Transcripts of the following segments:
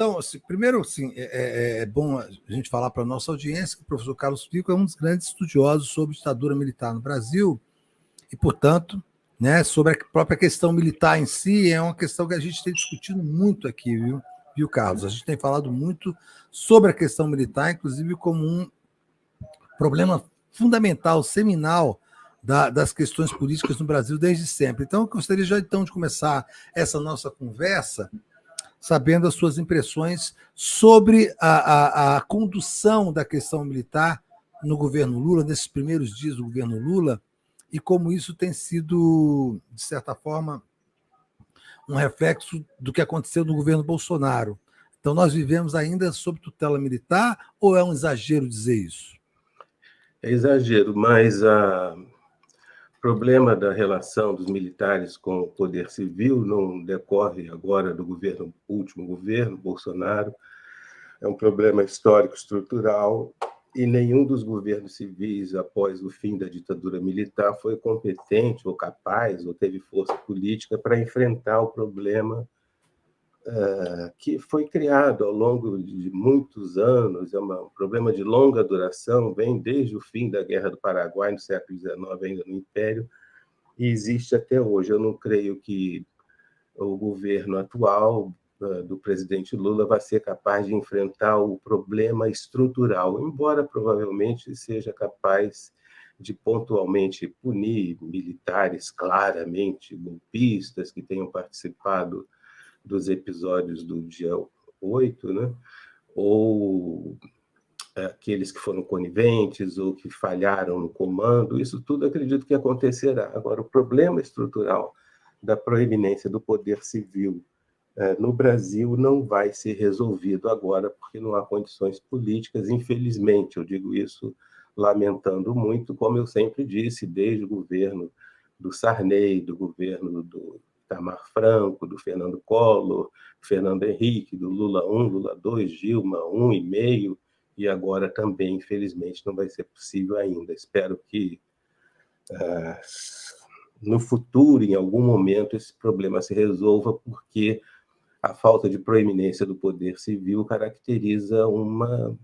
Então, assim, primeiro, assim, é bom a gente falar para a nossa audiência que o professor Carlos Pico é um dos grandes estudiosos sobre ditadura militar no Brasil e, portanto, né, sobre a própria questão militar em si, é uma questão que a gente tem discutido muito aqui, viu, Carlos? A gente tem falado muito sobre a questão militar, inclusive como um problema fundamental, seminal das questões políticas no Brasil desde sempre. Então, eu gostaria já então de começar essa nossa conversa sabendo as suas impressões sobre a condução da questão militar no governo Lula, nesses primeiros dias do governo Lula, e como isso tem sido, de certa forma, um reflexo do que aconteceu no governo Bolsonaro. Então, nós vivemos ainda sob tutela militar ou é um exagero dizer isso? É exagero, mas o problema da relação dos militares com o poder civil não decorre agora do último governo, Bolsonaro. É um problema histórico estrutural e nenhum dos governos civis, após o fim da ditadura militar, foi competente ou capaz ou teve força política para enfrentar o problema que foi criado ao longo de muitos anos, um problema de longa duração, vem desde o fim da Guerra do Paraguai, no século XIX, ainda no Império, e existe até hoje. Eu não creio que o governo atual do presidente Lula vai ser capaz de enfrentar o problema estrutural, embora provavelmente seja capaz de pontualmente punir militares claramente golpistas que tenham participado dos episódios do dia 8, né? Ou aqueles que foram coniventes ou que falharam no comando, isso tudo acredito que acontecerá. Agora, o problema estrutural da proeminência do poder civil no Brasil não vai ser resolvido agora, porque não há condições políticas, infelizmente. Eu digo isso lamentando muito, como eu sempre disse, desde o governo do Sarney, do governo do Itamar Franco, do Fernando Collor, Fernando Henrique, do Lula 1, Lula 2, Dilma 1,5, e agora também, infelizmente, não vai ser possível ainda. Espero que no futuro, em algum momento, esse problema se resolva, porque a falta de proeminência do poder civil caracteriza uma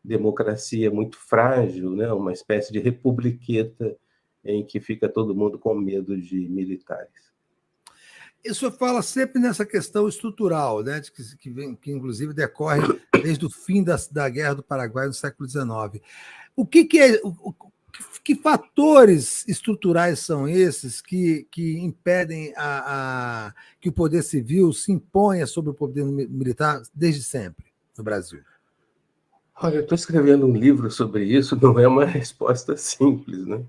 democracia muito frágil, né? Uma espécie de republiqueta em que fica todo mundo com medo de militares. O senhor fala sempre nessa questão estrutural, né, que inclusive decorre desde o fim da Guerra do Paraguai no século XIX. Que fatores estruturais são esses que impedem que o poder civil se imponha sobre o poder militar desde sempre no Brasil? Olha, eu estou escrevendo um livro sobre isso, não é uma resposta simples, né?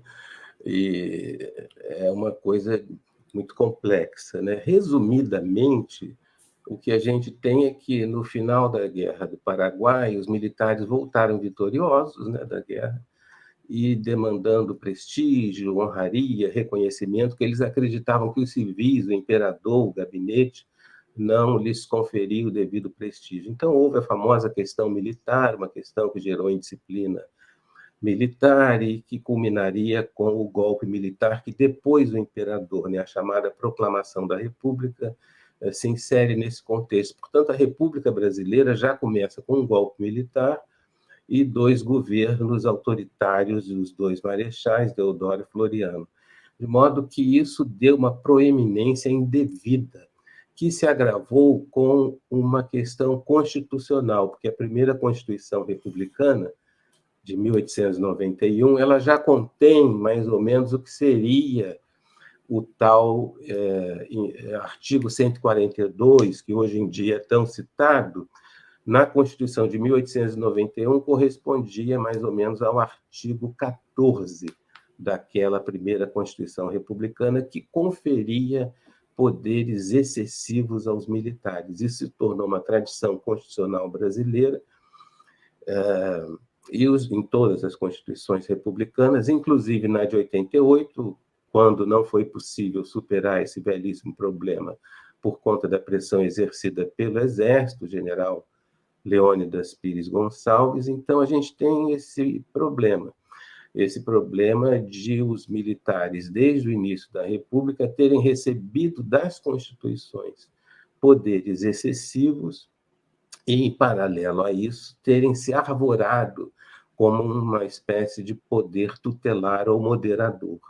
E é uma coisa muito complexa, né? Resumidamente, o que a gente tem é que, no final da Guerra do Paraguai, os militares voltaram vitoriosos, né, da guerra, e demandando prestígio, honraria, reconhecimento, que eles acreditavam que os civis, o imperador, o gabinete, não lhes conferiam o devido prestígio. Então, houve a famosa questão militar, uma questão que gerou indisciplina militar e que culminaria com o golpe militar que depois o imperador, né, a chamada Proclamação da República, se insere nesse contexto. Portanto, a República Brasileira já começa com um golpe militar e dois governos autoritários, os dois marechais, Deodoro e Floriano. De modo que isso deu uma proeminência indevida, que se agravou com uma questão constitucional, porque a primeira Constituição republicana, de 1891, ela já contém mais ou menos o que seria o tal artigo 142, que hoje em dia é tão citado. Na Constituição de 1891, correspondia mais ou menos ao artigo 14 daquela primeira Constituição republicana, que conferia poderes excessivos aos militares. Isso se tornou uma tradição constitucional brasileira, e em todas as constituições republicanas, inclusive na de 88, quando não foi possível superar esse belíssimo problema por conta da pressão exercida pelo Exército, o general Leônidas Pires Gonçalves. Então, a gente tem esse problema de os militares, desde o início da República, terem recebido das constituições poderes excessivos e, em paralelo a isso, terem se arvorado como uma espécie de poder tutelar ou moderador.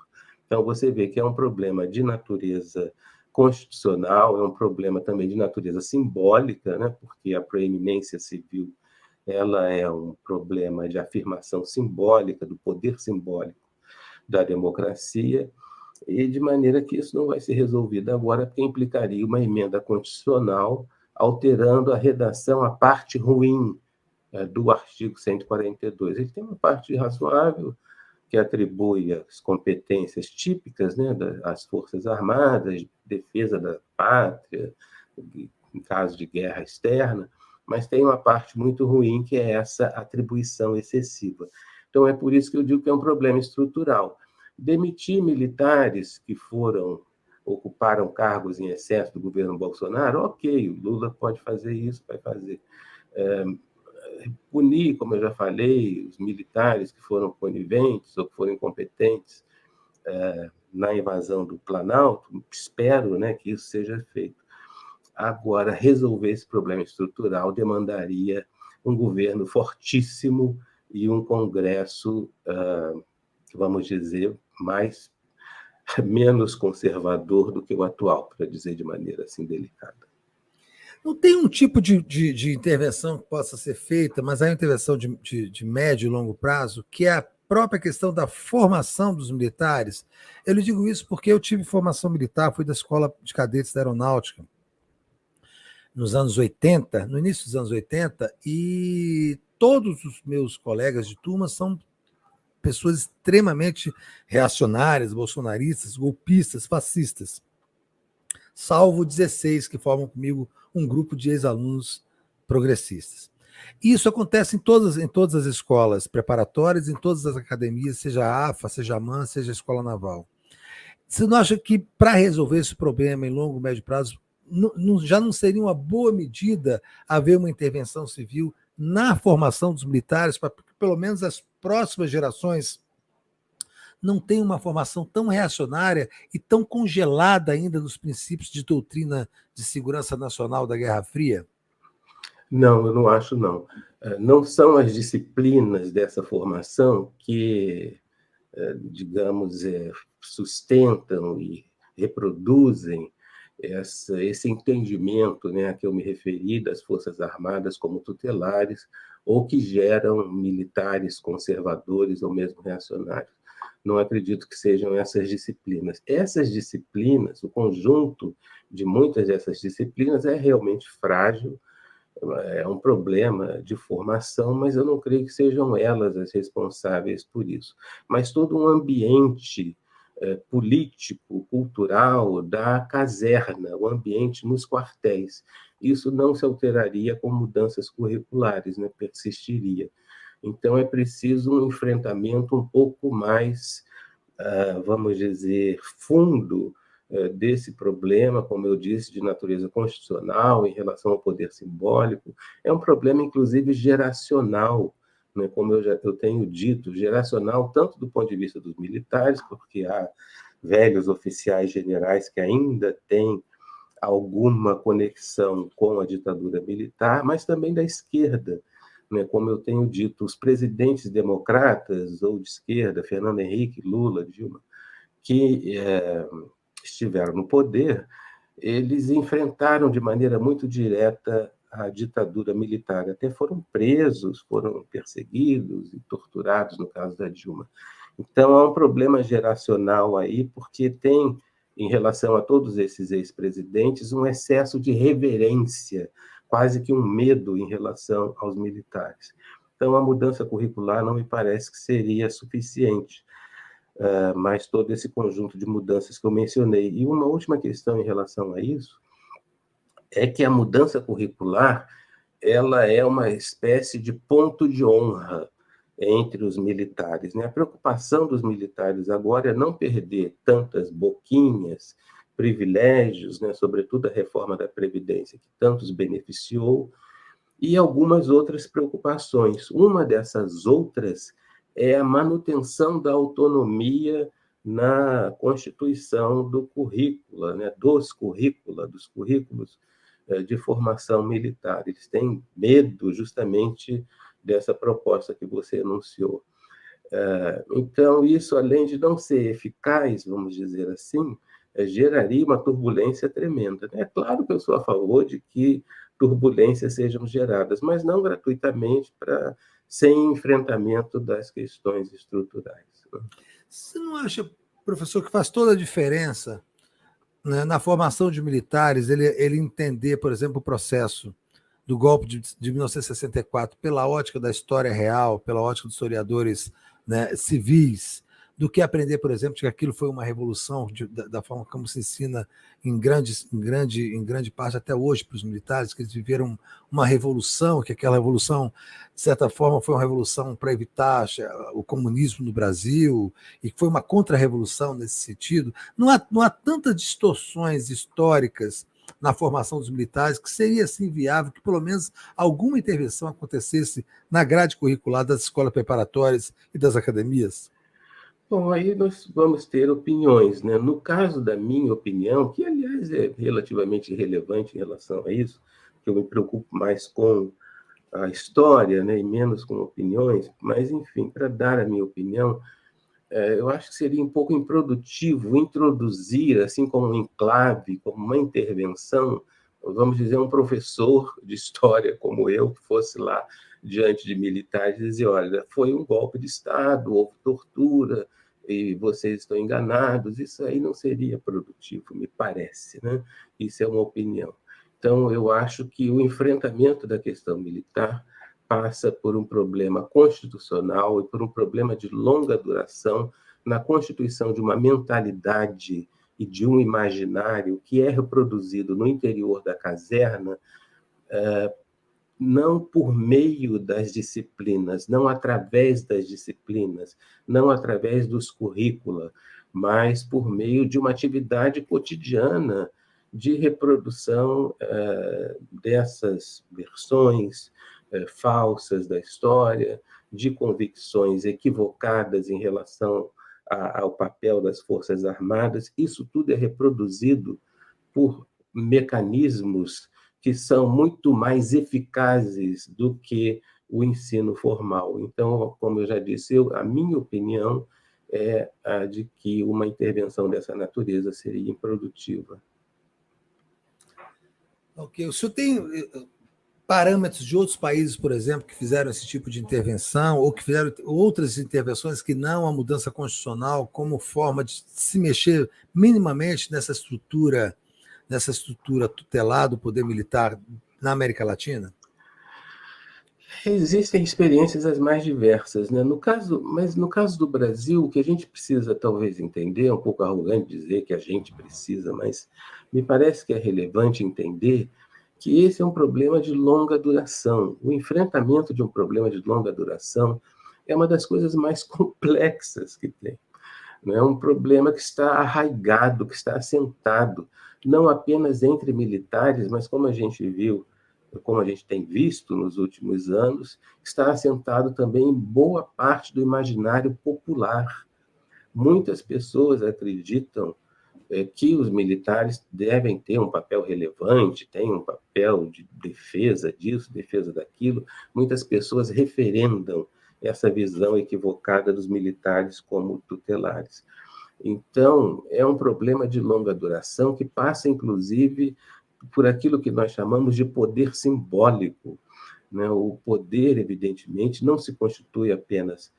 Então, você vê que é um problema de natureza constitucional, é um problema também de natureza simbólica, né? Porque a proeminência civil ela é um problema de afirmação simbólica, do poder simbólico da democracia, e de maneira que isso não vai ser resolvido agora, porque implicaria uma emenda constitucional alterando a redação, a parte ruim do artigo 142. Ele tem uma parte razoável, que atribui as competências típicas, né, das Forças Armadas, defesa da pátria, em caso de guerra externa, mas tem uma parte muito ruim, que é essa atribuição excessiva. Então, é por isso que eu digo que é um problema estrutural. Demitir militares que ocuparam cargos em excesso do governo Bolsonaro, ok, o Lula pode fazer isso, vai fazer. Punir, como eu já falei, os militares que foram coniventes ou que foram incompetentes na invasão do Planalto, espero, né, que isso seja feito. Agora, resolver esse problema estrutural demandaria um governo fortíssimo e um Congresso, vamos dizer, menos conservador do que o atual, para dizer de maneira assim delicada. Não tem um tipo de intervenção que possa ser feita, mas é uma intervenção de médio e longo prazo, que é a própria questão da formação dos militares. Eu lhe digo isso porque eu tive formação militar, fui da Escola de Cadetes da Aeronáutica nos anos 80, no início dos anos 80, e todos os meus colegas de turma são pessoas extremamente reacionárias, bolsonaristas, golpistas, fascistas, salvo 16 que formam comigo um grupo de ex-alunos progressistas. Isso acontece em todas as escolas preparatórias, em todas as academias, seja a AFA, seja a MAN, seja a Escola Naval. Você não acha que, para resolver esse problema em longo e médio prazo, já não seria uma boa medida haver uma intervenção civil na formação dos militares, para que pelo menos as próximas gerações não tenham uma formação tão reacionária e tão congelada ainda nos princípios de doutrina de segurança nacional da Guerra Fria? Não, eu não acho, não. Não são as disciplinas dessa formação que, digamos, sustentam e reproduzem esse entendimento, né, a que eu me referi, das Forças Armadas como tutelares, ou que geram militares conservadores ou mesmo reacionários. Não acredito que sejam essas disciplinas. Essas disciplinas, o conjunto de muitas dessas disciplinas é realmente frágil, é um problema de formação, mas eu não creio que sejam elas as responsáveis por isso. Mas todo um ambiente político, cultural da caserna, o ambiente nos quartéis. Isso não se alteraria com mudanças curriculares, né? Persistiria. Então, é preciso um enfrentamento um pouco mais, vamos dizer, fundo desse problema, como eu disse, de natureza constitucional em relação ao poder simbólico. É um problema, inclusive, geracional, né? Como eu tenho dito, geracional tanto do ponto de vista dos militares, porque há velhos oficiais generais que ainda têm alguma conexão com a ditadura militar, mas também da esquerda, né? Como eu tenho dito, os presidentes democratas ou de esquerda, Fernando Henrique, Lula, Dilma, que estiveram no poder, eles enfrentaram de maneira muito direta a ditadura militar. Até foram presos, foram perseguidos e torturados, no caso da Dilma. Então, há um problema geracional aí, porque tem, em relação a todos esses ex-presidentes, um excesso de reverência, quase que um medo em relação aos militares. Então, a mudança curricular não me parece que seria suficiente, mas todo esse conjunto de mudanças que eu mencionei. E uma última questão em relação a isso é que a mudança curricular ela é uma espécie de ponto de honra entre os militares, né? A preocupação dos militares agora é não perder tantas boquinhas, privilégios, né? Sobretudo a reforma da Previdência, que tantos beneficiou, e algumas outras preocupações. Uma dessas outras é a manutenção da autonomia na constituição do currículo, né? Dos currículos de formação militar. Eles têm medo justamente dessa proposta que você anunciou. Então, isso, além de não ser eficaz, vamos dizer assim, geraria uma turbulência tremenda. É claro que eu sou a favor de que turbulências sejam geradas, mas não gratuitamente, sem enfrentamento das questões estruturais. Você não acha, professor, que faz toda a diferença, né, na formação de militares, ele entender, por exemplo, o processo do golpe de 1964 pela ótica da história real, pela ótica dos historiadores, né, civis, do que aprender, por exemplo, que aquilo foi uma revolução da forma como se ensina em grande parte até hoje para os militares, que eles viveram uma revolução, que aquela revolução, de certa forma, foi uma revolução para evitar o comunismo no Brasil, e que foi uma contra-revolução nesse sentido. Não há tantas distorções históricas na formação dos militares, que seria assim viável que pelo menos alguma intervenção acontecesse na grade curricular das escolas preparatórias e das academias? Bom, aí nós vamos ter opiniões, né? No caso da minha opinião, que aliás é relativamente irrelevante em relação a isso, que eu me preocupo mais com a história, né, e menos com opiniões, mas enfim, para dar a minha opinião, eu acho que seria um pouco improdutivo introduzir, assim como um enclave, como uma intervenção, vamos dizer, um professor de história como eu, que fosse lá diante de militares e dizer, olha, foi um golpe de Estado, houve tortura, e vocês estão enganados. Isso aí não seria produtivo, me parece, né? Isso é uma opinião. Então, eu acho que o enfrentamento da questão militar passa por um problema constitucional e por um problema de longa duração na constituição de uma mentalidade e de um imaginário que é reproduzido no interior da caserna, não por meio das disciplinas, não através das disciplinas, não através dos currícula, mas por meio de uma atividade cotidiana de reprodução dessas versões falsas da história, de convicções equivocadas em relação ao papel das Forças Armadas. Isso tudo é reproduzido por mecanismos que são muito mais eficazes do que o ensino formal. Então, como eu já disse, a minha opinião é a de que uma intervenção dessa natureza seria improdutiva. Ok. O senhor tem parâmetros de outros países, por exemplo, que fizeram esse tipo de intervenção, ou que fizeram outras intervenções que não a mudança constitucional, como forma de se mexer minimamente nessa estrutura tutelar do poder militar na América Latina? Existem experiências as mais diversas, né? Mas no caso do Brasil, o que a gente precisa talvez entender, é um pouco arrogante dizer que a gente precisa, mas me parece que é relevante entender que esse é um problema de longa duração. O enfrentamento de um problema de longa duração é uma das coisas mais complexas que tem. Não é um problema que está arraigado, que está assentado, não apenas entre militares, mas como a gente viu, como a gente tem visto nos últimos anos, está assentado também em boa parte do imaginário popular. Muitas pessoas acreditam que os militares devem ter um papel relevante, têm um papel de defesa disso, defesa daquilo. Muitas pessoas referendam essa visão equivocada dos militares como tutelares. Então, é um problema de longa duração que passa, inclusive, por aquilo que nós chamamos de poder simbólico, né? O poder, evidentemente, não se constitui apenas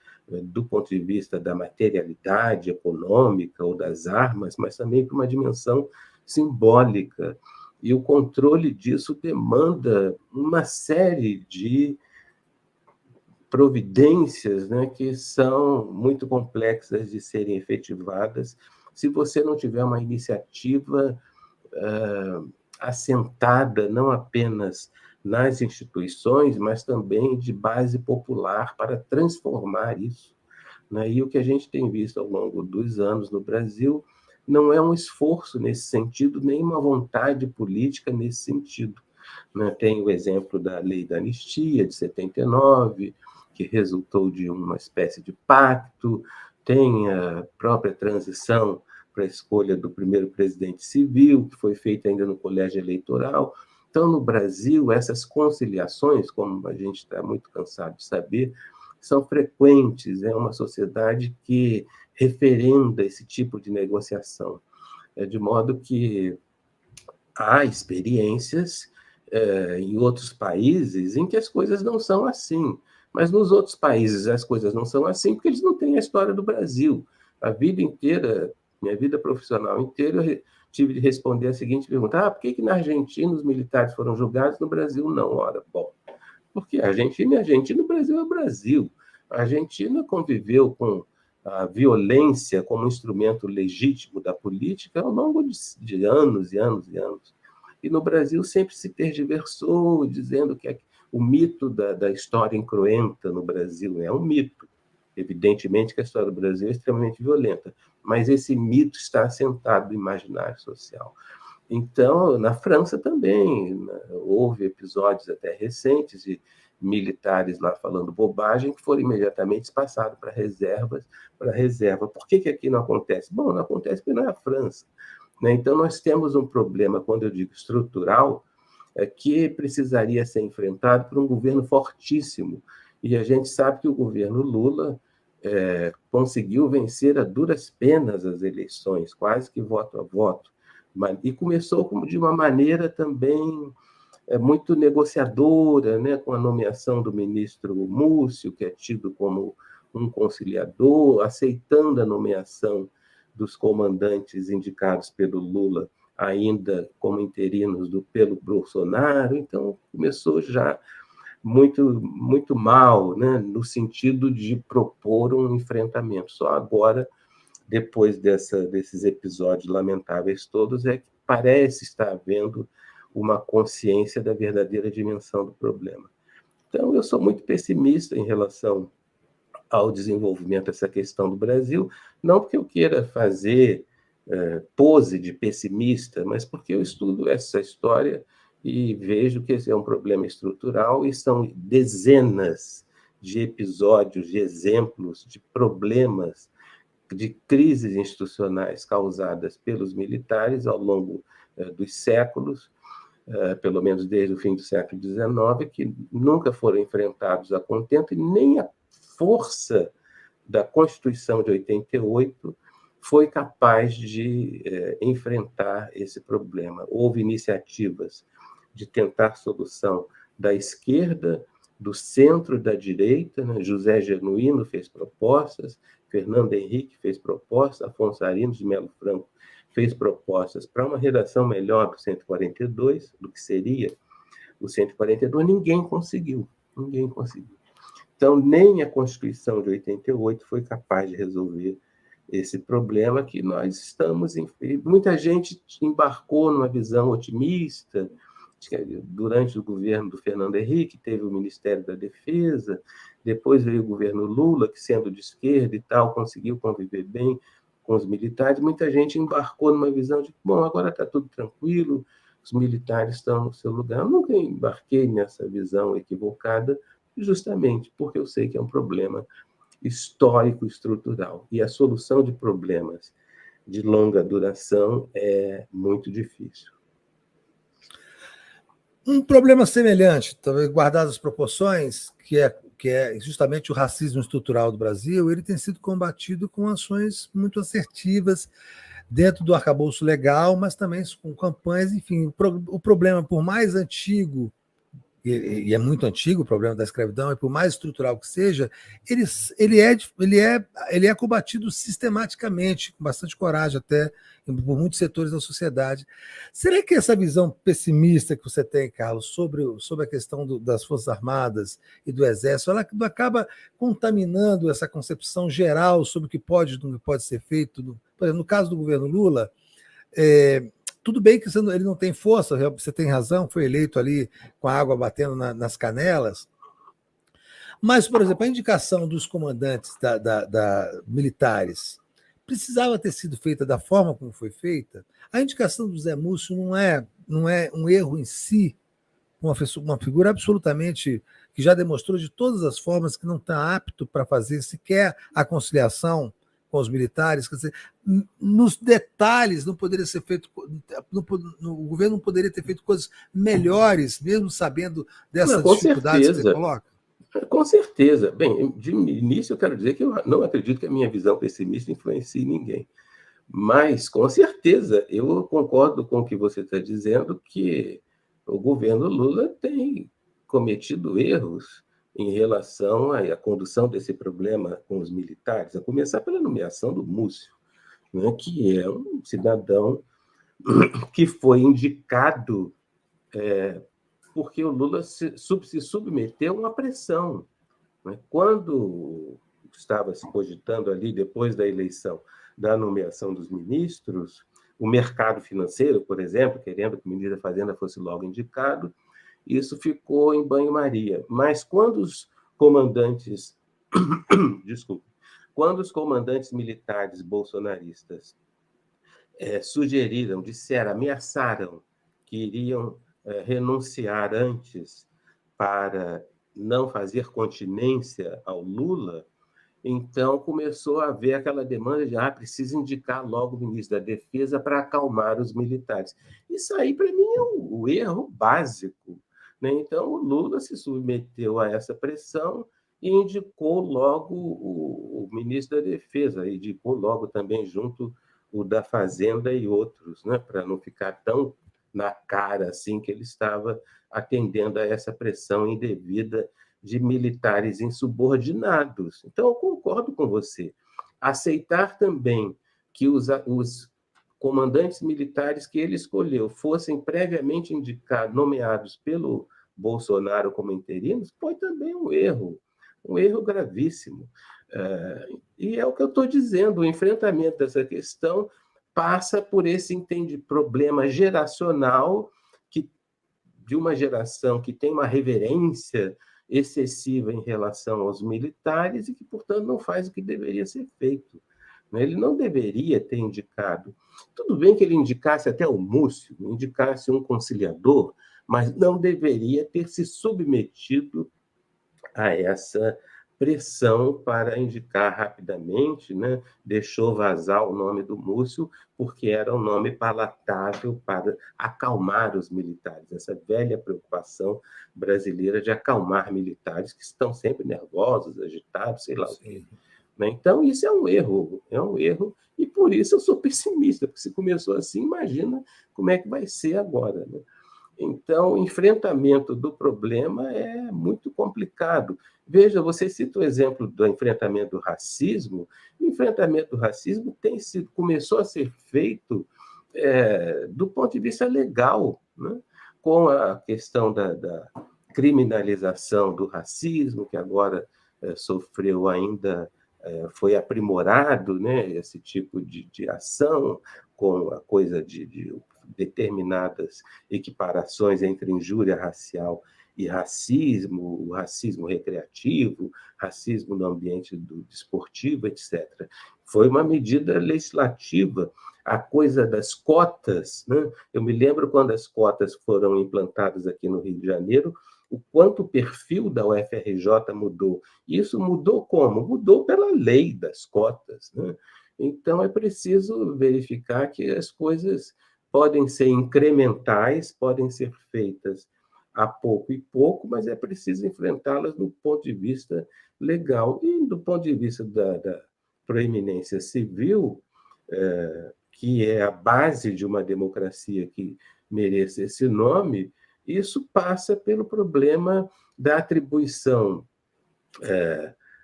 do ponto de vista da materialidade econômica ou das armas, mas também por uma dimensão simbólica. E o controle disso demanda uma série de providências, né, que são muito complexas de serem efetivadas se você não tiver uma iniciativa assentada não apenas nas instituições, mas também de base popular para transformar isso, né? E o que a gente tem visto ao longo dos anos no Brasil não é um esforço nesse sentido, nem uma vontade política nesse sentido, né? Tem o exemplo da Lei da Anistia, de 79, que resultou de uma espécie de pacto, tem a própria transição para a escolha do primeiro presidente civil, que foi feita ainda no colégio eleitoral. Então, no Brasil, essas conciliações, como a gente está muito cansado de saber, são frequentes. É uma sociedade que referenda esse tipo de negociação, de modo que há experiências em outros países em que as coisas não são assim. Mas nos outros países as coisas não são assim porque eles não têm a história do Brasil. A vida inteira, minha vida profissional inteira, eu tive de responder a seguinte pergunta: por que na Argentina os militares foram julgados, no Brasil não? Ora, bom, porque a Argentina é Argentina, o Brasil é o Brasil. A Argentina conviveu com a violência como instrumento legítimo da política ao longo de anos e anos e anos. E no Brasil sempre se tergiversou, dizendo que o mito da história incruenta no Brasil é um mito. Evidentemente que a história do Brasil é extremamente violenta, mas esse mito está assentado no imaginário social. Então, na França também, houve episódios até recentes de militares lá falando bobagem que foram imediatamente passados para reserva. Por que aqui não acontece? Bom, não acontece porque não é a França. Né? Então, nós temos um problema, quando eu digo estrutural, que precisaria ser enfrentado por um governo fortíssimo. E a gente sabe que o governo Lula conseguiu vencer a duras penas as eleições, quase que voto a voto. E começou de uma maneira também muito negociadora, né, com a nomeação do ministro Múcio, que é tido como um conciliador, aceitando a nomeação dos comandantes indicados pelo Lula, ainda como interinos pelo Bolsonaro. Então, começou já muito mal, né, no sentido de propor um enfrentamento. Só agora, depois desses episódios lamentáveis todos, é que parece estar havendo uma consciência da verdadeira dimensão do problema. Então, eu sou muito pessimista em relação ao desenvolvimento dessa questão do Brasil, não porque eu queira fazer pose de pessimista, mas porque eu estudo essa história e vejo que esse é um problema estrutural e são dezenas de episódios, de exemplos, de problemas, de crises institucionais causadas pelos militares ao longo dos séculos, pelo menos desde o fim do século XIX, que nunca foram enfrentados a contento, e nem a força da Constituição de 88 foi capaz de enfrentar esse problema. Houve iniciativas de tentar solução da esquerda, do centro, da direita, né? José Genuíno fez propostas, Fernando Henrique fez propostas, Afonso Arinos de Melo Franco fez propostas para uma redação melhor do 142, do que seria o 142, ninguém conseguiu. Então, nem a Constituição de 88 foi capaz de resolver esse problema que nós estamos em. Muita gente embarcou numa visão otimista. Durante o governo do Fernando Henrique, teve o Ministério da Defesa, depois veio o governo Lula, que, sendo de esquerda e tal, conseguiu conviver bem com os militares. Muita gente embarcou numa visão de, bom, agora está tudo tranquilo, os militares estão no seu lugar. Eu nunca embarquei nessa visão equivocada, justamente porque eu sei que é um problema histórico estrutural. E a solução de problemas de longa duração é muito difícil. Um problema semelhante, talvez guardadas as proporções, que é justamente o racismo estrutural do Brasil, ele tem sido combatido com ações muito assertivas dentro do arcabouço legal, mas também com campanhas, enfim. O problema, por mais antigo, e é muito antigo o problema da escravidão, e por mais estrutural que seja, ele é combatido sistematicamente, com bastante coragem até, por muitos setores da sociedade. Será que essa visão pessimista que você tem, Carlos, sobre a questão das Forças Armadas e do Exército, ela acaba contaminando essa concepção geral sobre o que pode e não pode ser feito? Por exemplo, no caso do governo Lula, tudo bem que ele não tem força, você tem razão, foi eleito ali com a água batendo nas canelas, mas, por exemplo, a indicação dos comandantes militares precisava ter sido feita da forma como foi feita. A indicação do Zé Múcio não é um erro em si, uma figura absolutamente que já demonstrou de todas as formas que não está apto para fazer sequer a conciliação com os militares, quer dizer, nos detalhes não poderia ser feito, o governo não poderia ter feito coisas melhores, mesmo sabendo dessas Com dificuldades que você certeza. coloca? Com certeza. Bem, de início eu quero dizer que eu não acredito que a minha visão pessimista influencie ninguém. Mas, com certeza, eu concordo com o que você está dizendo, que o governo Lula tem cometido erros em relação à condução desse problema com os militares, a começar pela nomeação do Múcio, né, que é um cidadão que foi indicado porque o Lula se submeteu a uma pressão. Né? Quando estava se cogitando ali, depois da eleição, da nomeação dos ministros, o mercado financeiro, por exemplo, querendo que o ministro da Fazenda fosse logo indicado, isso ficou em banho-maria. Mas quando os comandantes, desculpe, quando os comandantes militares bolsonaristas sugeriram, disseram, ameaçaram que iriam renunciar antes para não fazer continência ao Lula, então começou a haver aquela demanda de precisa indicar logo o ministro da Defesa para acalmar os militares. Isso aí, para mim, é o erro básico. Né? Então, o Lula se submeteu a essa pressão e indicou logo o ministro da Defesa, indicou logo também junto o da Fazenda e outros, né? Para não ficar tão na cara assim que ele estava atendendo a essa pressão indevida de militares insubordinados. Então, eu concordo com você. Aceitar também que os comandantes militares que ele escolheu fossem previamente indicados, nomeados pelo Bolsonaro como interinos, foi também um erro gravíssimo. E é o que eu estou dizendo, o enfrentamento dessa questão passa por esse problema geracional, de uma geração que tem uma reverência excessiva em relação aos militares e que, portanto, não faz o que deveria ser feito. Ele não deveria ter indicado. Tudo bem que ele indicasse até o Múcio, indicasse um conciliador, mas não deveria ter se submetido a essa pressão para indicar rapidamente, né? Deixou vazar o nome do Múcio, porque era um nome palatável para acalmar os militares, essa velha preocupação brasileira de acalmar militares que estão sempre nervosos, agitados, sei lá o quê. Então, isso é um erro, e por isso eu sou pessimista, porque se começou assim, imagina como é que vai ser agora, né? Então, o enfrentamento do problema é muito complicado. Veja, você cita o exemplo do enfrentamento do racismo. O enfrentamento do racismo começou a ser feito do ponto de vista legal, né? Com a questão da criminalização do racismo, que agora sofreu ainda, foi aprimorado, né, esse tipo de ação, com a coisa de determinadas equiparações entre injúria racial e racismo, o racismo recreativo, racismo no ambiente desportivo, etc. Foi uma medida legislativa. A coisa das cotas, né? Eu me lembro quando as cotas foram implantadas aqui no Rio de Janeiro, o quanto o perfil da UFRJ mudou. Isso mudou como? Mudou pela lei das cotas, né? Então, é preciso verificar que as coisas podem ser incrementais, podem ser feitas a pouco e pouco, mas é preciso enfrentá-las do ponto de vista legal. E do ponto de vista da proeminência civil, que é a base de uma democracia que mereça esse nome, isso passa pelo problema da atribuição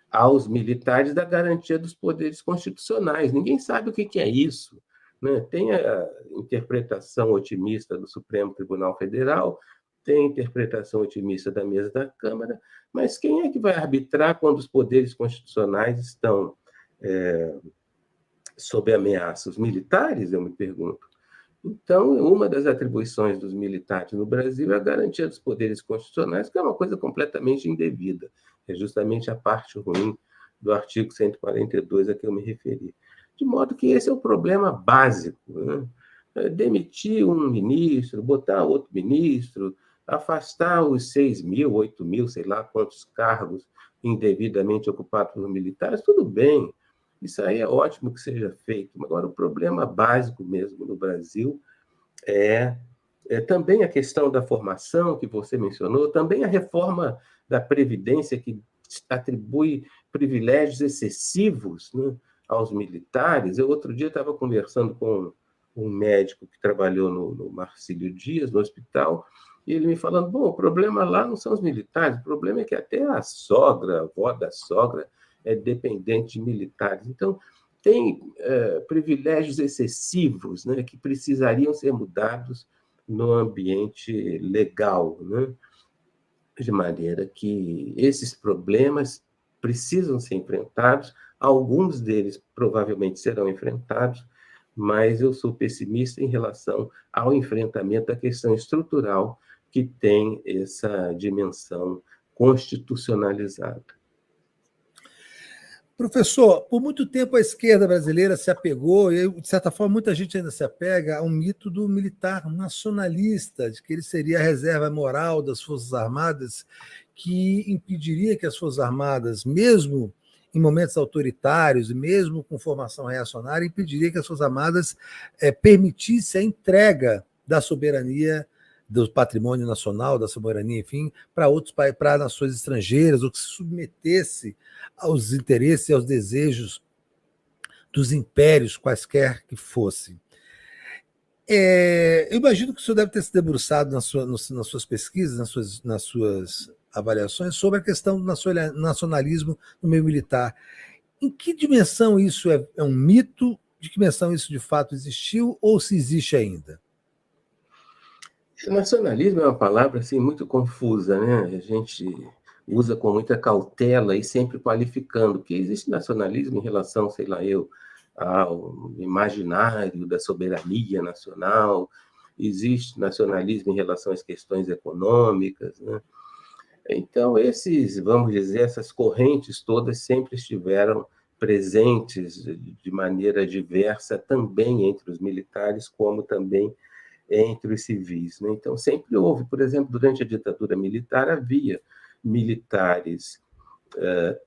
aos militares da garantia dos poderes constitucionais. Ninguém sabe o que é isso. Né? Tem a interpretação otimista do Supremo Tribunal Federal, tem a interpretação otimista da mesa da Câmara, mas quem é que vai arbitrar quando os poderes constitucionais estão sob ameaça? Os militares, eu me pergunto. Então, uma das atribuições dos militares no Brasil é a garantia dos poderes constitucionais, que é uma coisa completamente indevida. É justamente a parte ruim do artigo 142 a que eu me referi. De modo que esse é o problema básico, né? Demitir um ministro, botar outro ministro, afastar os 6 mil, 8 mil, sei lá quantos cargos indevidamente ocupados por militares, tudo bem. Isso aí é ótimo que seja feito. Agora, o problema básico mesmo no Brasil é também a questão da formação que você mencionou, também a reforma da Previdência, que atribui privilégios excessivos, né, aos militares. Eu, outro dia, estava conversando com um médico que trabalhou no Marcílio Dias, no hospital, e ele me falando, bom, o problema lá não são os militares, o problema é que até a sogra, a avó da sogra, é dependente de militares. Então, tem privilégios excessivos, né, que precisariam ser mudados no ambiente legal, né? De maneira que esses problemas precisam ser enfrentados, alguns deles provavelmente serão enfrentados, mas eu sou pessimista em relação ao enfrentamento da questão estrutural que tem essa dimensão constitucionalizada. Professor, por muito tempo a esquerda brasileira se apegou, e de certa forma muita gente ainda se apega, a um mito do militar nacionalista, de que ele seria a reserva moral das Forças Armadas, que impediria que as Forças Armadas, mesmo em momentos autoritários, e mesmo com formação reacionária, impediria que as Forças Armadas permitissem a entrega da soberania, do patrimônio nacional, da soberania, enfim, para outros países, para nações estrangeiras, ou que se submetesse aos interesses e aos desejos dos impérios, quaisquer que fossem. Eu imagino que o senhor deve ter se debruçado nas suas pesquisas, nas suas avaliações, sobre a questão do nacionalismo no meio militar. Em que dimensão isso é um mito? De que dimensão isso de fato existiu ou se existe ainda? Nacionalismo é uma palavra assim muito confusa, né? A gente usa com muita cautela e sempre qualificando, porque existe nacionalismo em relação, sei lá, ao imaginário da soberania nacional, existe nacionalismo em relação às questões econômicas, né? Então, vamos dizer, essas correntes todas sempre estiveram presentes de maneira diversa também entre os militares, como também entre os civis, né? Então, sempre houve, por exemplo, durante a ditadura militar, havia militares,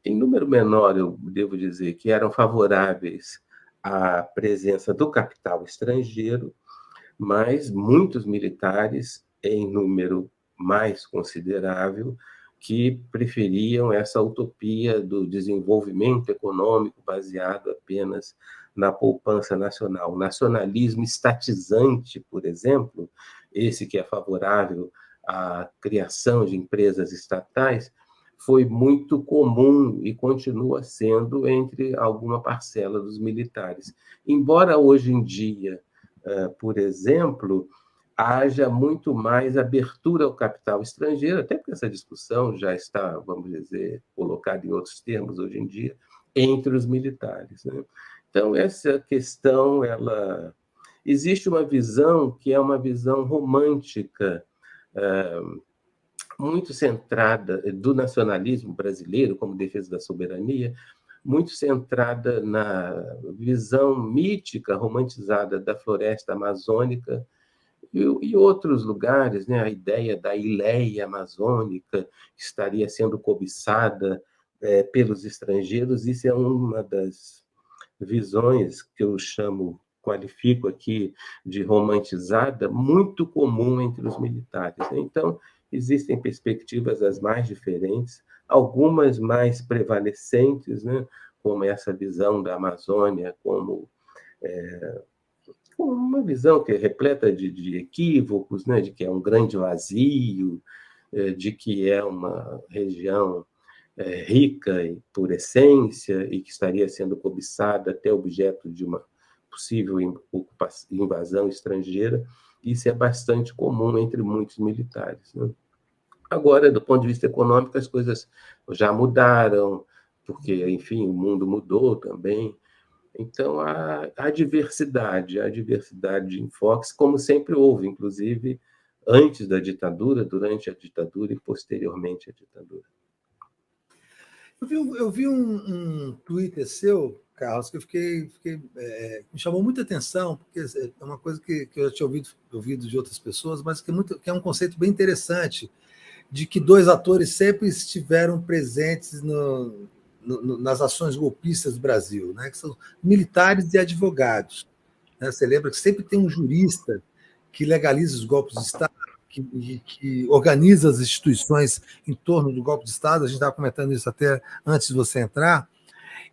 em número menor, eu devo dizer, que eram favoráveis à presença do capital estrangeiro, mas muitos militares, em número mais considerável, que preferiam essa utopia do desenvolvimento econômico baseado apenas na poupança nacional. O nacionalismo estatizante, por exemplo, esse que é favorável à criação de empresas estatais, foi muito comum e continua sendo entre alguma parcela dos militares. Embora hoje em dia, por exemplo, haja muito mais abertura ao capital estrangeiro, até porque essa discussão já está, vamos dizer, colocada em outros termos hoje em dia, entre os militares, né? Então, essa questão, existe uma visão que é uma visão romântica, muito centrada do nacionalismo brasileiro, como defesa da soberania, muito centrada na visão mítica, romantizada da floresta amazônica, e outros lugares, né? A ideia da Ileia amazônica que estaria sendo cobiçada pelos estrangeiros, isso é uma das visões que eu qualifico aqui de romantizada, muito comum entre os militares, né? Então, existem perspectivas as mais diferentes, algumas mais prevalecentes, né? Como essa visão da Amazônia como uma visão que é repleta de equívocos, né? De que é um grande vazio, de que é uma região rica por essência e que estaria sendo cobiçada até objeto de uma possível invasão estrangeira. Isso é bastante comum entre muitos militares, né? Agora, do ponto de vista econômico, as coisas já mudaram, porque, enfim, o mundo mudou também. Então, há diversidade de enfoques, como sempre houve, inclusive antes da ditadura, durante a ditadura e posteriormente à ditadura. Eu vi um Twitter seu, Carlos, que me chamou muita atenção, porque é uma coisa que eu já tinha ouvido de outras pessoas, mas que é um conceito bem interessante, de que dois atores sempre estiveram presentes nas ações golpistas do Brasil, né? Que são militares e advogados. Né? Você lembra que sempre tem um jurista que legaliza os golpes de Estado, que organiza as instituições em torno do golpe de Estado. A gente estava comentando isso até antes de você entrar.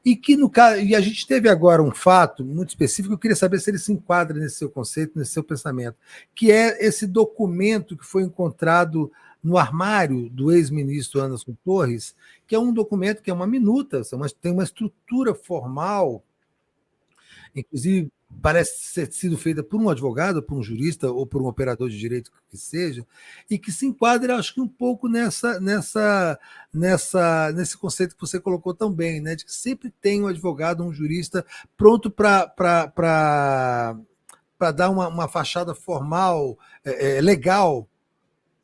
E que no caso, e a gente teve agora um fato muito específico, eu queria saber se ele se enquadra nesse seu conceito, nesse seu pensamento, que é esse documento que foi encontrado no armário do ex-ministro Anderson Torres, que é um documento que é uma minuta, tem uma estrutura formal, inclusive parece ter sido feita por um advogado, por um jurista ou por um operador de direito que seja, e que se enquadra, acho que um pouco nesse conceito que você colocou também, né, de que sempre tem um advogado, um jurista pronto para dar uma fachada formal, legal,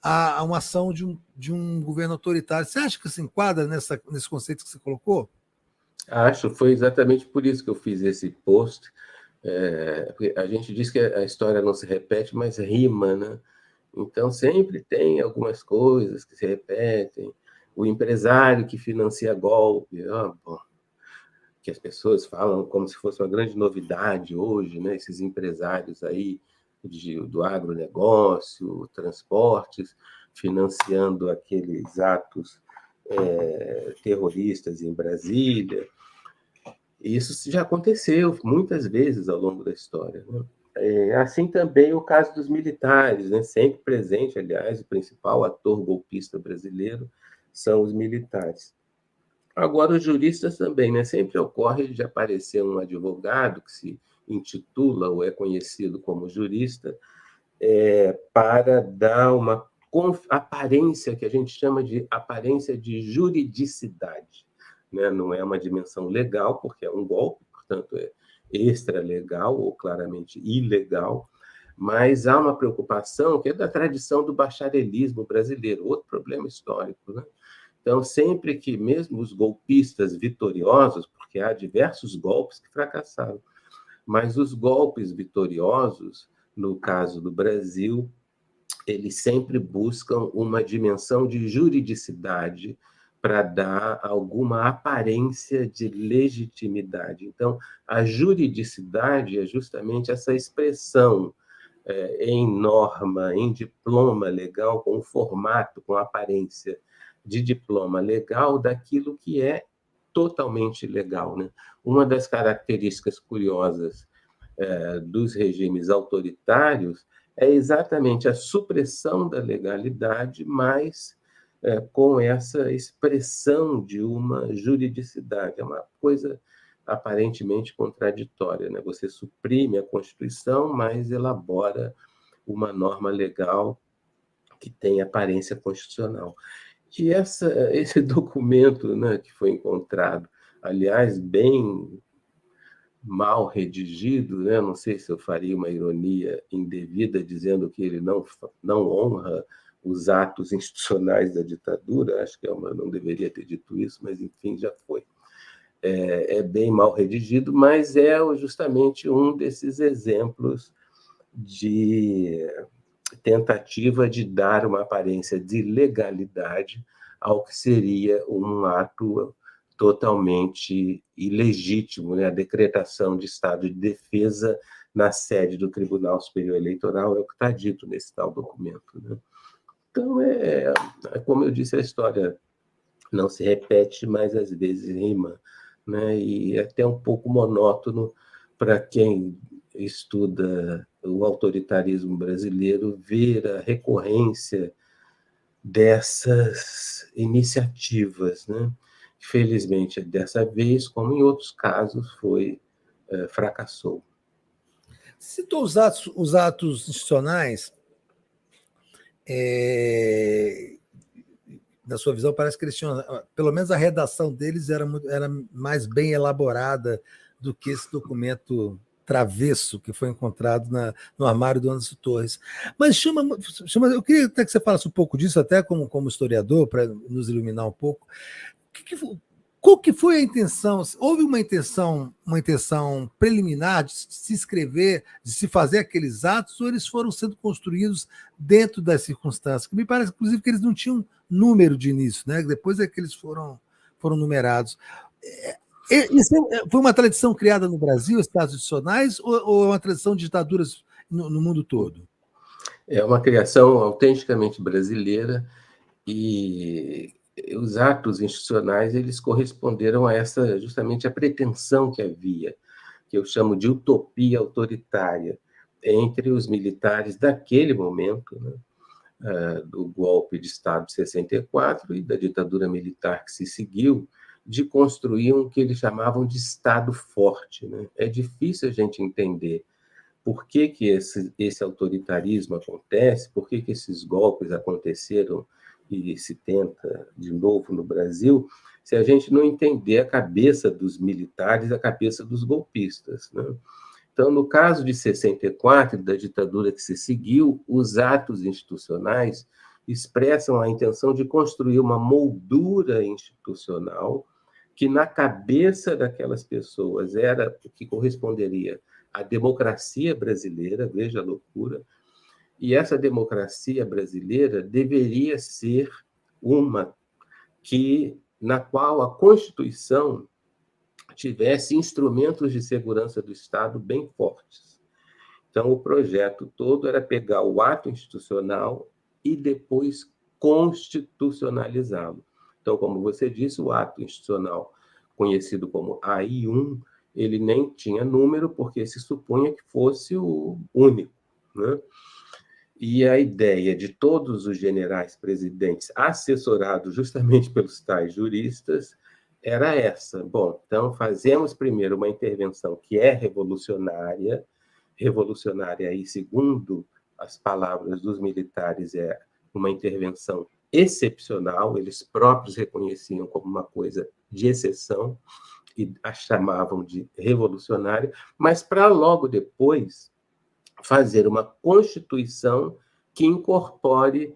a uma ação de um governo autoritário. Você acha que se enquadra nesse conceito que você colocou? Acho, foi exatamente por isso que eu fiz esse post. A gente diz que a história não se repete, mas rima, né? Então, sempre tem algumas coisas que se repetem. O empresário que financia golpe, que as pessoas falam como se fosse uma grande novidade hoje, né? Esses empresários aí do agronegócio, transportes, financiando aqueles atos terroristas em Brasília. Isso já aconteceu muitas vezes ao longo da história, né? Assim também o caso dos militares, né? Sempre presente, aliás, o principal ator golpista brasileiro são os militares. Agora, os juristas também, né? Sempre ocorre de aparecer um advogado que se intitula ou é conhecido como jurista, para dar uma aparência que a gente chama de aparência de juridicidade, né? Não é uma dimensão legal, porque é um golpe, portanto, é extralegal ou claramente ilegal, mas há uma preocupação que é da tradição do bacharelismo brasileiro, outro problema histórico, né? Então, sempre que, mesmo os golpistas vitoriosos, porque há diversos golpes que fracassaram, mas os golpes vitoriosos, no caso do Brasil, eles sempre buscam uma dimensão de juridicidade para dar alguma aparência de legitimidade. Então, a juridicidade é justamente essa expressão em norma, em diploma legal, com formato, com aparência de diploma legal daquilo que é totalmente legal, né? Uma das características curiosas dos regimes autoritários é exatamente a supressão da legalidade, mas com essa expressão de uma juridicidade. É uma coisa aparentemente contraditória, né? Você suprime a Constituição, mas elabora uma norma legal que tem aparência constitucional. E esse documento, né, que foi encontrado, aliás, bem mal redigido, né? Não sei se eu faria uma ironia indevida dizendo que ele não honra os atos institucionais da ditadura, acho que não deveria ter dito isso, mas enfim, já foi. É bem mal redigido, mas é justamente um desses exemplos de tentativa de dar uma aparência de legalidade ao que seria um ato totalmente ilegítimo, né? A decretação de estado de defesa na sede do Tribunal Superior Eleitoral é o que está dito nesse tal documento, né? Então, como eu disse, a história não se repete, mas às vezes rima, né? E é até um pouco monótono para quem estuda o autoritarismo brasileiro ver a recorrência dessas iniciativas, né? Felizmente, dessa vez, como em outros casos, fracassou. Citou os atos institucionais, na sua visão, parece que eles tinham, pelo menos a redação deles era mais bem elaborada do que esse documento travesso que foi encontrado no armário do Anderson Torres. Mas eu queria até que você falasse um pouco disso, até como historiador, para nos iluminar um pouco. Qual que foi a intenção? Houve uma intenção preliminar de se escrever, de se fazer aqueles atos, ou eles foram sendo construídos dentro das circunstâncias? Me parece, inclusive, que eles não tinham número de início, né? Depois é que eles foram numerados. Isso foi uma tradição criada no Brasil, Estados adicionais, ou é uma tradição de ditaduras no mundo todo? É uma criação autenticamente brasileira e os atos institucionais eles corresponderam a essa justamente a pretensão que havia, que eu chamo de utopia autoritária entre os militares daquele momento, né, do golpe de Estado de 64 e da ditadura militar que se seguiu, de construir o que eles chamavam de Estado forte. Né? É difícil a gente entender por que, que esse autoritarismo acontece, por que, que esses golpes aconteceram e se tenta de novo no Brasil, se a gente não entender a cabeça dos militares, a cabeça dos golpistas. Né? Então, no caso de 64, da ditadura que se seguiu, os atos institucionais expressam a intenção de construir uma moldura institucional que, na cabeça daquelas pessoas, era o que corresponderia à democracia brasileira, veja a loucura, e essa democracia brasileira deveria ser uma na qual a Constituição tivesse instrumentos de segurança do Estado bem fortes. Então, o projeto todo era pegar o ato institucional e depois constitucionalizá-lo. Então, como você disse, o ato institucional, conhecido como AI-1, ele nem tinha número, porque se supunha que fosse o único. Né? E a ideia de todos os generais presidentes, assessorados justamente pelos tais juristas, era essa. Bom, então fazemos primeiro uma intervenção que é revolucionária aí, segundo as palavras dos militares, é uma intervenção excepcional, eles próprios reconheciam como uma coisa de exceção e a chamavam de revolucionária, mas para logo depois fazer uma Constituição que incorpore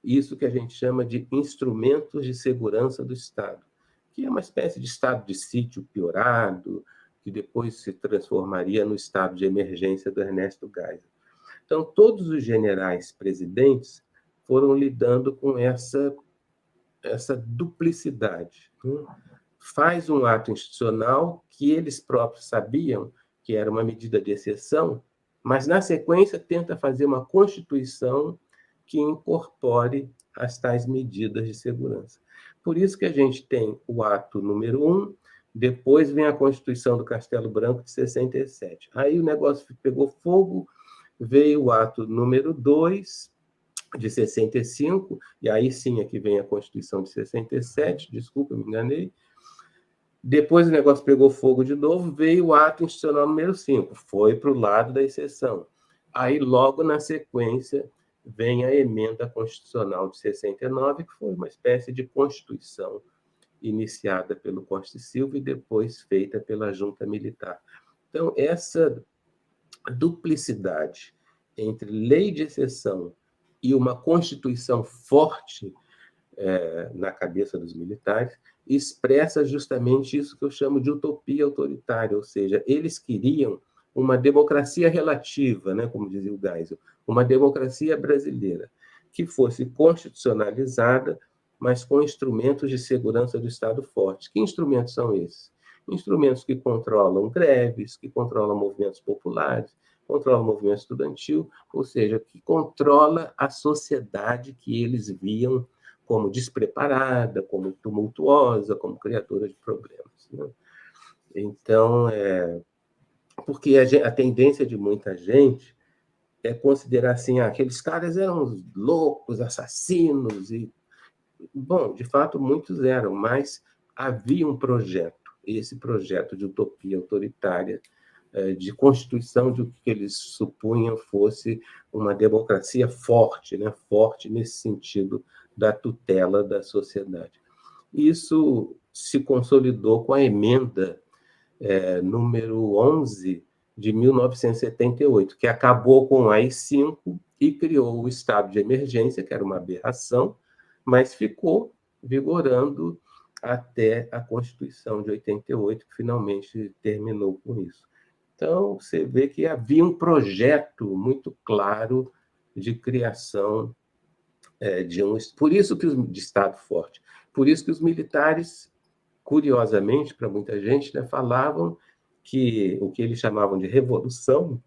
isso que a gente chama de instrumentos de segurança do Estado, que é uma espécie de estado de sítio piorado, que depois se transformaria no estado de emergência do Ernesto Geisel. Então, todos os generais presidentes foram lidando com essa duplicidade. Né? Faz um ato institucional que eles próprios sabiam que era uma medida de exceção, mas, na sequência, tenta fazer uma Constituição que incorpore as tais medidas de segurança. Por isso que a gente tem o ato número 1, depois vem a Constituição do Castelo Branco de 67. Aí o negócio pegou fogo, veio o ato número 2, de 65, e aí sim é que vem a Constituição de 67, desculpa, eu me enganei. Depois o negócio pegou fogo de novo, veio o ato institucional número 5, foi para o lado da exceção. Aí, logo na sequência, vem a emenda constitucional de 69, que foi uma espécie de constituição iniciada pelo Costa e Silva e depois feita pela junta militar. Então, essa duplicidade entre lei de exceção e uma constituição forte na cabeça dos militares, expressa justamente isso que eu chamo de utopia autoritária, ou seja, eles queriam uma democracia relativa, né, como dizia o Geisel, uma democracia brasileira, que fosse constitucionalizada, mas com instrumentos de segurança do Estado fortes. Que instrumentos são esses? Instrumentos que controlam greves, que controlam movimentos populares, controlam o movimento estudantil, ou seja, que controla a sociedade que eles viam como despreparada, como tumultuosa, como criadora de problemas. Né? Então, porque a tendência de muita gente é considerar assim, aqueles caras eram loucos, assassinos, e, bom, de fato, muitos eram, mas havia um projeto, esse projeto de utopia autoritária, de constituição de o que eles supunham fosse uma democracia forte, né? Forte nesse sentido da tutela da sociedade. Isso se consolidou com a emenda número 11 de 1978, que acabou com o AI-5 e criou o estado de emergência, que era uma aberração, mas ficou vigorando até a Constituição de 88, que finalmente terminou com isso. Então, você vê que havia um projeto muito claro de criação de Estado forte. Por isso que os militares curiosamente, para muita gente, né, falavam que o que eles chamavam de revolução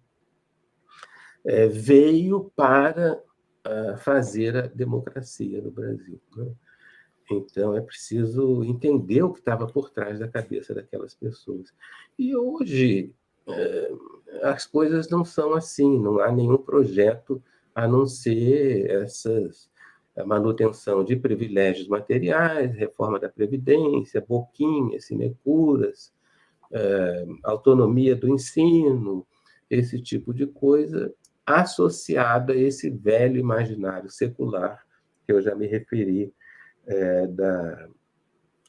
veio para fazer a democracia no Brasil, né? Então, é preciso entender o que estava por trás da cabeça daquelas pessoas. E hoje, as coisas não são assim, não há nenhum projeto a não ser a manutenção de privilégios materiais, reforma da Previdência, boquinhas, sinecuras, autonomia do ensino, esse tipo de coisa, associada a esse velho imaginário secular, que eu já me referi, da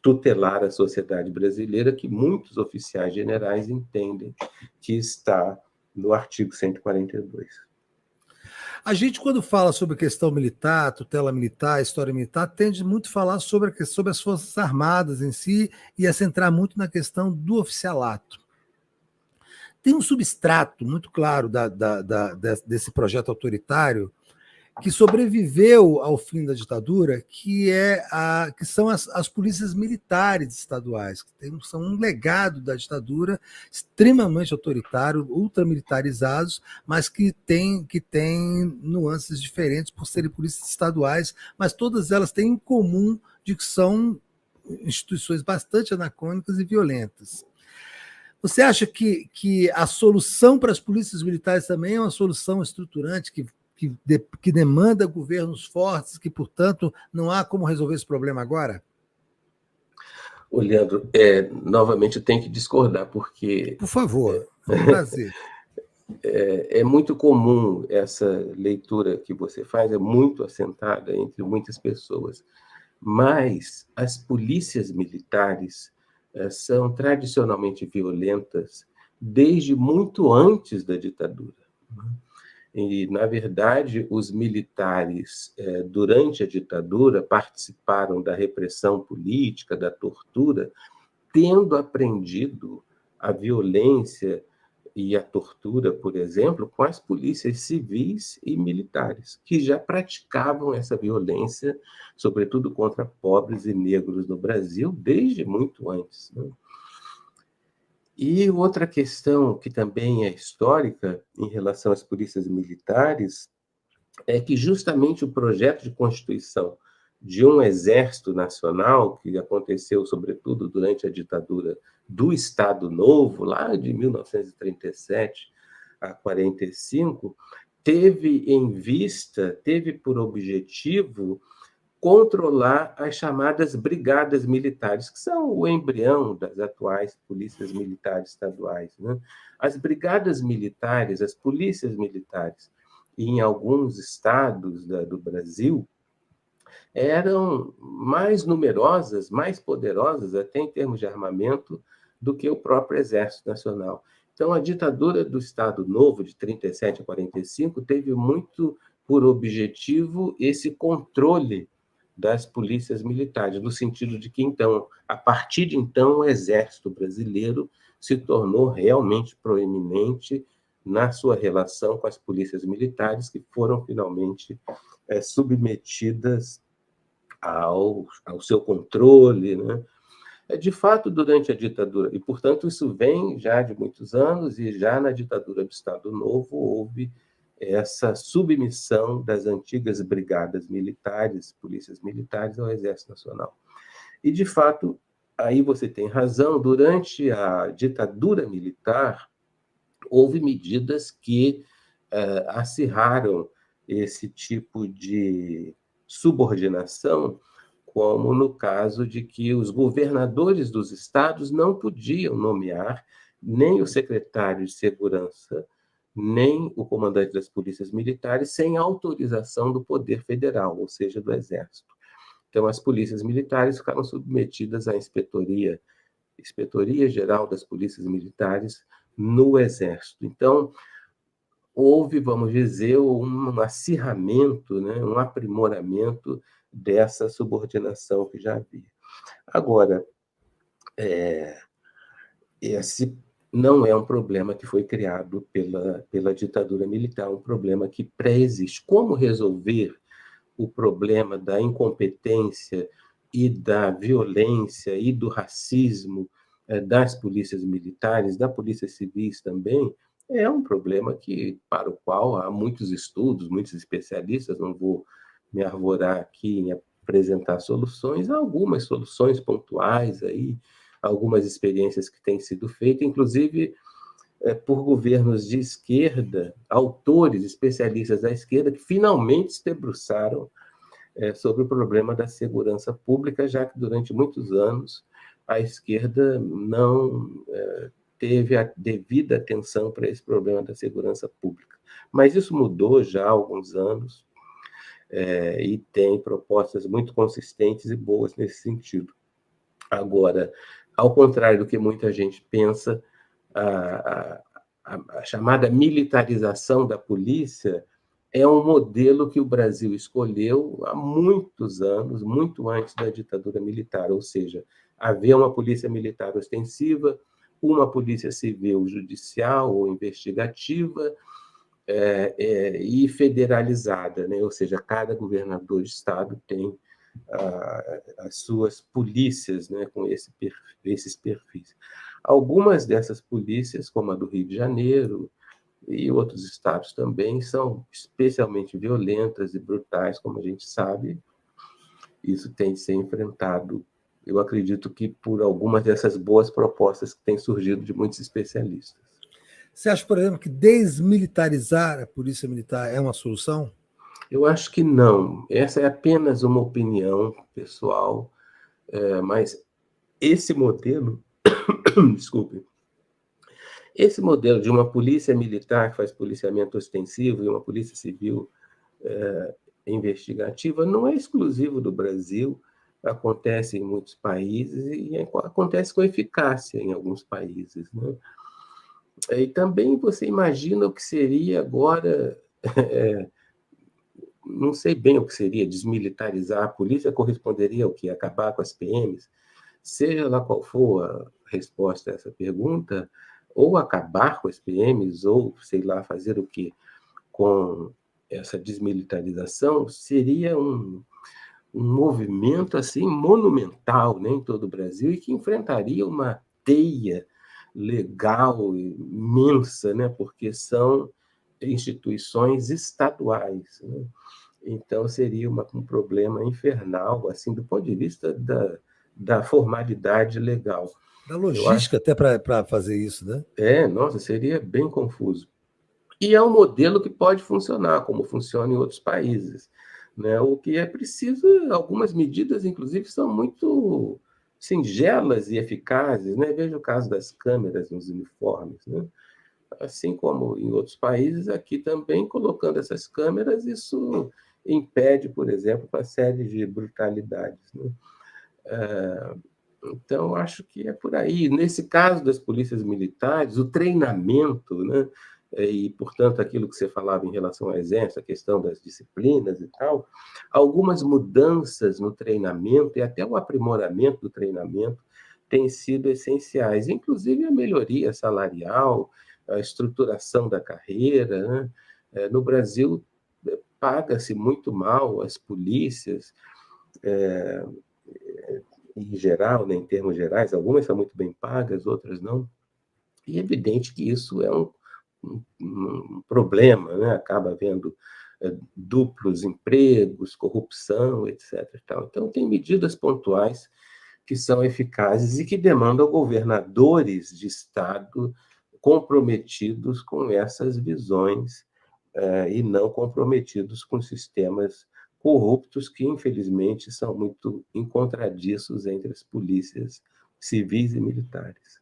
tutelar a sociedade brasileira, que muitos oficiais generais entendem que está no artigo 142. A gente, quando fala sobre questão militar, tutela militar, história militar, tende muito a falar sobre as Forças Armadas em si e a centrar muito na questão do oficialato. Tem um substrato muito claro desse projeto autoritário que sobreviveu ao fim da ditadura, que são as polícias militares estaduais, que são um legado da ditadura extremamente autoritário, ultramilitarizados, mas que tem nuances diferentes por serem polícias estaduais, mas todas elas têm em comum de que são instituições bastante anacrônicas e violentas. Você acha que a solução para as polícias militares também é uma solução estruturante que demanda governos fortes, que, portanto, não há como resolver esse problema agora? Leandro, novamente eu tenho que discordar, porque... Por favor, é um prazer. É muito comum essa leitura que você faz, é muito assentada entre muitas pessoas, mas as polícias militares são tradicionalmente violentas desde muito antes da ditadura. E, na verdade, os militares, durante a ditadura, participaram da repressão política, da tortura, tendo aprendido a violência e a tortura, por exemplo, com as polícias civis e militares, que já praticavam essa violência, sobretudo contra pobres e negros no Brasil, desde muito antes, né? E outra questão que também é histórica em relação às polícias militares é que justamente o projeto de constituição de um exército nacional, que aconteceu sobretudo durante a ditadura do Estado Novo, lá de 1937 a 45, teve por objetivo controlar as chamadas brigadas militares, que são o embrião das atuais polícias militares estaduais, né? As brigadas militares, as polícias militares, em alguns estados do Brasil, eram mais numerosas, mais poderosas, até em termos de armamento, do que o próprio Exército Nacional. Então, a ditadura do Estado Novo, de 37 a 45, teve muito por objetivo esse controle das polícias militares, no sentido de que, então, a partir de então, o Exército brasileiro se tornou realmente proeminente na sua relação com as polícias militares, que foram finalmente submetidas ao seu controle, né? De fato, durante a ditadura, e, portanto, isso vem já de muitos anos, e já na ditadura do Estado Novo houve essa submissão das antigas brigadas militares, polícias militares, ao Exército Nacional. E, de fato, aí você tem razão, durante a ditadura militar, houve medidas que acirraram esse tipo de subordinação, como no caso de que os governadores dos estados não podiam nomear nem o secretário de segurança, nem o comandante das polícias militares, sem autorização do Poder Federal, ou seja, do Exército. Então, as polícias militares ficaram submetidas à Inspetoria Geral das Polícias Militares no Exército. Então, houve, vamos dizer, um acirramento, né, um aprimoramento dessa subordinação que já havia. Agora, esse não é um problema que foi criado pela ditadura militar, é um problema que pré-existe. Como resolver o problema da incompetência e da violência e do racismo das polícias militares, da polícia civis também, é um problema para o qual há muitos estudos, muitos especialistas, não vou me arvorar aqui em apresentar soluções, há algumas soluções pontuais aí, algumas experiências que têm sido feitas, inclusive por governos de esquerda, autores, especialistas da esquerda, que finalmente se debruçaram sobre o problema da segurança pública, já que durante muitos anos a esquerda não teve a devida atenção para esse problema da segurança pública. Mas isso mudou já há alguns anos e tem propostas muito consistentes e boas nesse sentido. Agora, ao contrário do que muita gente pensa, a chamada militarização da polícia é um modelo que o Brasil escolheu há muitos anos, muito antes da ditadura militar, ou seja, haver uma polícia militar ostensiva, uma polícia civil judicial ou investigativa e federalizada, né? Ou seja, cada governador de estado tem as suas polícias, né, com esses perfis. Algumas dessas polícias, como a do Rio de Janeiro e outros estados também, são especialmente violentas e brutais, como a gente sabe. Isso tem de ser enfrentado, eu acredito que por algumas dessas boas propostas que têm surgido de muitos especialistas. Você acha, por exemplo, que desmilitarizar a polícia militar é uma solução? Eu acho que não. Essa é apenas uma opinião pessoal, mas esse modelo, desculpe, esse modelo de uma polícia militar que faz policiamento ostensivo e uma polícia civil investigativa não é exclusivo do Brasil, acontece em muitos países e acontece com eficácia em alguns países, né? E também você imagina o que seria agora, não sei bem o que seria desmilitarizar a polícia, corresponderia ao quê? Acabar com as PMs? Seja lá qual for a resposta a essa pergunta, ou acabar com as PMs, ou, sei lá, fazer o quê com essa desmilitarização, seria um movimento assim monumental, né, em todo o Brasil, e que enfrentaria uma teia legal imensa, né, porque são instituições estaduais, né? Então seria um problema infernal, assim, do ponto de vista da formalidade legal. Da Eu acho logística até para fazer isso, né? nossa, seria bem confuso. E é um modelo que pode funcionar, como funciona em outros países, né? O que é preciso, algumas medidas, inclusive, são muito singelas e eficazes, né? Veja o caso das câmeras nos uniformes, né? Assim como em outros países, aqui também, colocando essas câmeras, isso impede, por exemplo, uma série de brutalidades, né? Então, acho que é por aí. Nesse caso das polícias militares, o treinamento, né? E, portanto, aquilo que você falava em relação ao exército, a questão das disciplinas e tal, algumas mudanças no treinamento e até o aprimoramento do treinamento têm sido essenciais, inclusive a melhoria salarial, a estruturação da carreira, né? No Brasil, paga-se muito mal as polícias, em geral, né, em termos gerais, algumas são muito bem pagas, outras não. E é evidente que isso é um problema, né? Acaba havendo duplos empregos, corrupção, etc. E tal. Então, tem medidas pontuais que são eficazes e que demandam governadores de Estado comprometidos com essas visões e não comprometidos com sistemas corruptos que, infelizmente, são muito encontradiços entre as polícias civis e militares.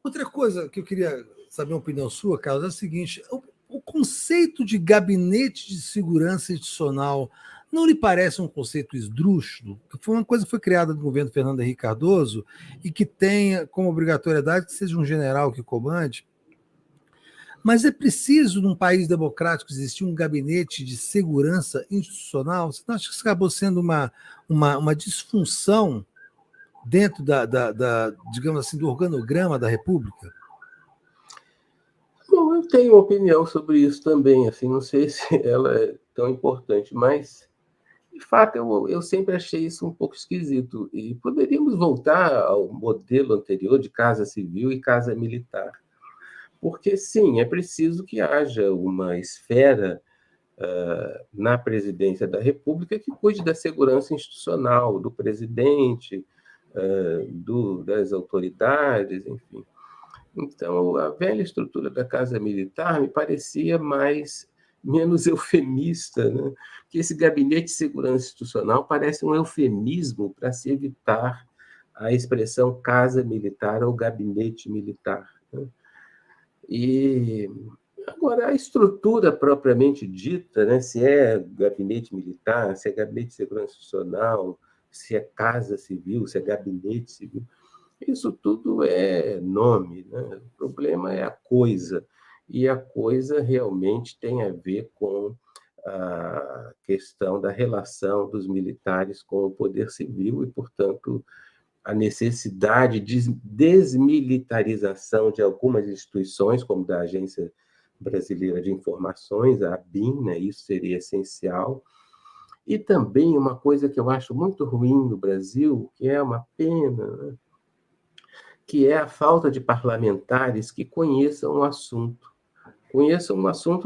Outra coisa que eu queria saber uma opinião sua, Carlos, é o seguinte: o conceito de gabinete de segurança institucional não lhe parece um conceito esdrúxulo? Foi uma coisa que foi criada no governo Fernando Henrique Cardoso e que tenha como obrigatoriedade que seja um general que comande. Mas é preciso, num país democrático, existir um gabinete de segurança institucional? Você não acha que isso acabou sendo uma disfunção dentro digamos assim, do organograma da República? Bom, eu tenho opinião sobre isso também, assim, não sei se ela é tão importante, mas De fato, eu sempre achei isso um pouco esquisito, e poderíamos voltar ao modelo anterior de casa civil e casa militar. Porque, sim, é preciso que haja uma esfera na presidência da República que cuide da segurança institucional, do presidente, das autoridades, enfim. Então, a velha estrutura da Casa Militar me parecia menos eufemista, né? Que esse gabinete de segurança institucional parece um eufemismo para se evitar a expressão Casa Militar ou gabinete militar, né? E agora, a estrutura propriamente dita, né, se é gabinete militar, se é gabinete de segurança institucional, se é casa civil, se é gabinete civil, isso tudo é nome, né? O problema é a coisa, e a coisa realmente tem a ver com a questão da relação dos militares com o poder civil e, portanto, a necessidade de desmilitarização de algumas instituições, como da Agência Brasileira de Informações, a ABIN, né? Isso seria essencial. E também uma coisa que eu acho muito ruim no Brasil, que é uma pena, né? Que é a falta de parlamentares que conheçam o assunto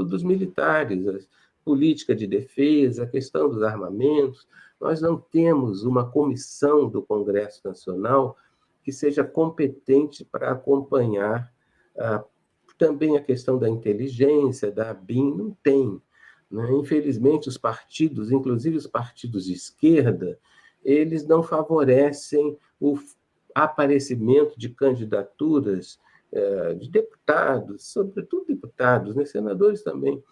dos militares, a política de defesa, a questão dos armamentos. Nós não temos uma comissão do Congresso Nacional que seja competente para acompanhar também a questão da inteligência, da ABIN, não tem, né? Infelizmente, os partidos, inclusive os partidos de esquerda, eles não favorecem o aparecimento de candidaturas de deputados, sobretudo deputados, né, senadores também,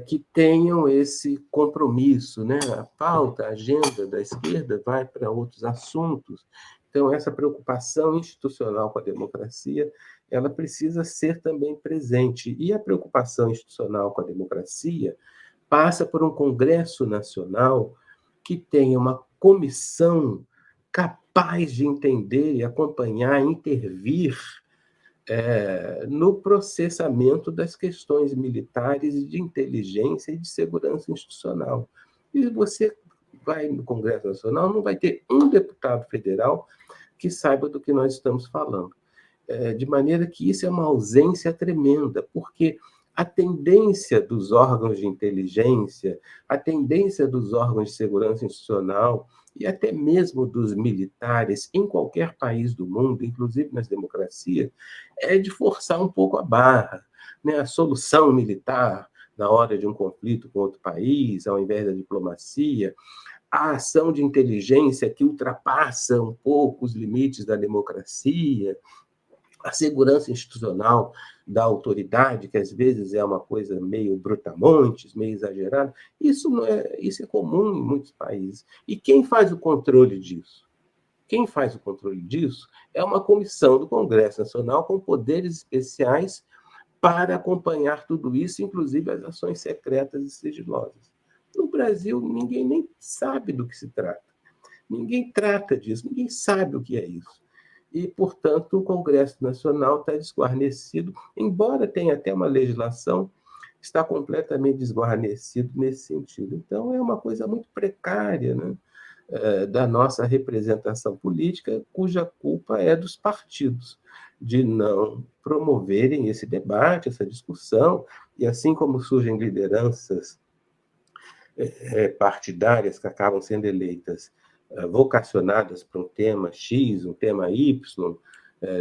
que tenham esse compromisso, né? A pauta, a agenda da esquerda vai para outros assuntos. Então, essa preocupação institucional com a democracia, ela precisa ser também presente. E a preocupação institucional com a democracia passa por um Congresso Nacional que tenha uma comissão capaz de entender e acompanhar, intervir no processamento das questões militares e de inteligência e de segurança institucional. E você vai no Congresso Nacional, não vai ter um deputado federal que saiba do que nós estamos falando. De maneira que isso é uma ausência tremenda, porque a tendência dos órgãos de inteligência, a tendência dos órgãos de segurança institucional e até mesmo dos militares em qualquer país do mundo, inclusive nas democracias, é de forçar um pouco a barra, né? A solução militar na hora de um conflito com outro país, ao invés da diplomacia, a ação de inteligência que ultrapassa um pouco os limites da democracia, a segurança institucional da autoridade, que às vezes é uma coisa meio brutamontes, meio exagerada, isso é comum em muitos países. E quem faz o controle disso? Quem faz o controle disso é uma comissão do Congresso Nacional com poderes especiais para acompanhar tudo isso, inclusive as ações secretas e sigilosas. No Brasil, ninguém nem sabe do que se trata. Ninguém trata disso, ninguém sabe o que é isso. E, portanto, o Congresso Nacional está desguarnecido, embora tenha até uma legislação, está completamente desguarnecido nesse sentido. Então, é uma coisa muito precária, né? Da nossa representação política, cuja culpa é dos partidos, de não promoverem esse debate, essa discussão, e assim como surgem lideranças partidárias que acabam sendo eleitas vocacionadas para um tema X, um tema Y,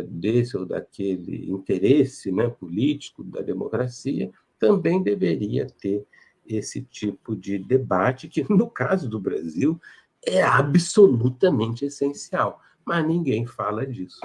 desse ou daquele interesse, né, político da democracia, também deveria ter esse tipo de debate, que, no caso do Brasil, é absolutamente essencial, mas ninguém fala disso.